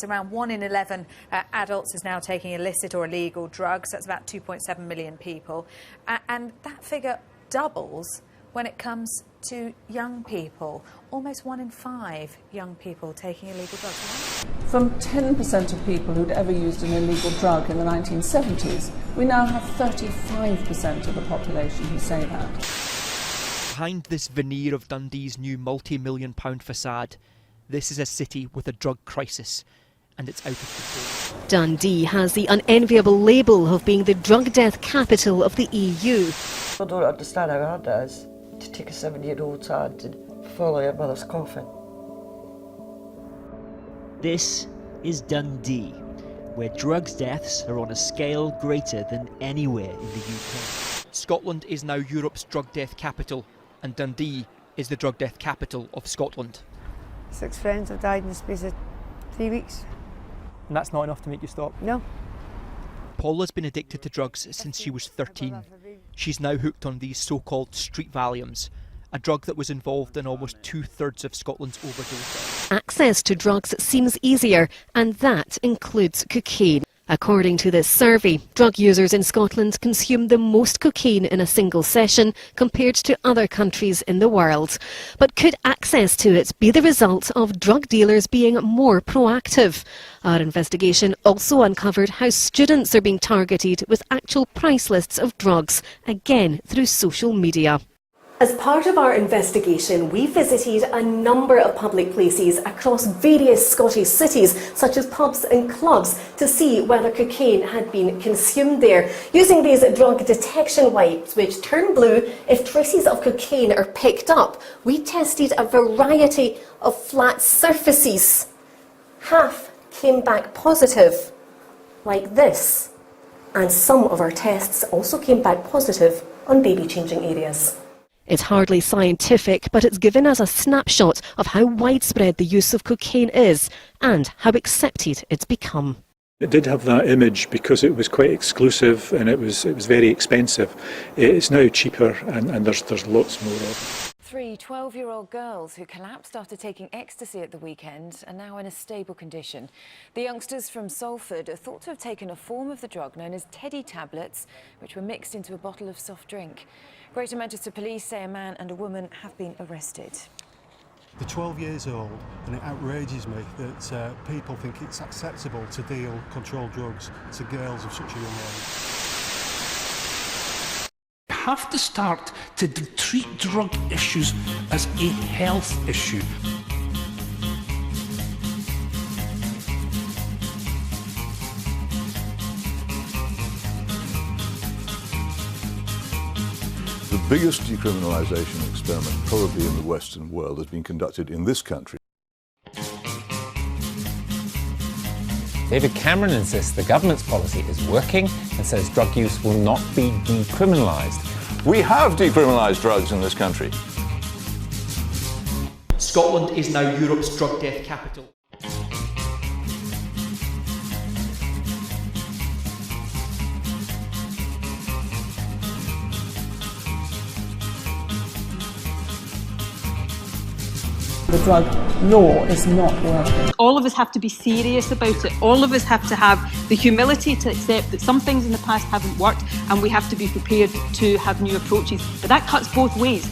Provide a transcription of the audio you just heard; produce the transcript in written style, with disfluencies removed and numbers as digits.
Around 1 in 11 adults is now taking illicit or illegal drugs. That's about 2.7 million people. And that figure doubles when it comes to young people. Almost 1 in 5 young people taking illegal drugs. From 10% of people who'd ever used an illegal drug in the 1970s, we now have 35% of the population who say that. Behind this veneer of Dundee's new multi-million-pound facade, this is a city with a drug crisis, and it's out of control. Dundee has the unenviable label of being the drug death capital of the EU. I don't understand how hard it is to take a 7-year-old's hand and follow your mother's coffin. This is Dundee, where drugs deaths are on a scale greater than anywhere in the UK. Scotland is now Europe's drug death capital, and Dundee is the drug death capital of Scotland. 6 friends have died in the space of 3 weeks. And that's not enough to make you stop? No. Paula's been addicted to drugs since she was 13. She's now hooked on these so-called street Valiums, a drug that was involved in almost 2/3 of Scotland's overdose deaths. Access to drugs seems easier, and that includes cocaine. According to this survey, drug users in Scotland consume the most cocaine in a single session compared to other countries in the world. But could access to it be the result of drug dealers being more proactive? Our investigation also uncovered how students are being targeted with actual price lists of drugs, again through social media. As part of our investigation, we visited a number of public places across various Scottish cities, such as pubs and clubs, to see whether cocaine had been consumed there. Using these drug detection wipes, which turn blue if traces of cocaine are picked up, we tested a variety of flat surfaces. Half came back positive, like this. And some of our tests also came back positive on baby-changing areas. It's hardly scientific, but it's given us a snapshot of how widespread the use of cocaine is and how accepted it's become. It did have that image because it was quite exclusive and it was very expensive. It's now cheaper and there's lots more of it. 3 12-year-old girls who collapsed after taking ecstasy at the weekend are now in a stable condition. The youngsters from Salford are thought to have taken a form of the drug known as teddy tablets, which were mixed into a bottle of soft drink. Greater Manchester Police say a man and a woman have been arrested. They're 12 years old, and it outrages me that people think it's acceptable to deal controlled drugs to girls of such a young age. Have to start to treat drug issues as a health issue. The biggest decriminalisation experiment probably in the Western world has been conducted in this country. David Cameron insists the government's policy is working and says drug use will not be decriminalised. We have decriminalised drugs in this country. Scotland is now Europe's drug death capital. The drug law is not working. All of us have to be serious about it. All of us have to have the humility to accept that some things in the past haven't worked, and we have to be prepared to have new approaches. But that cuts both ways.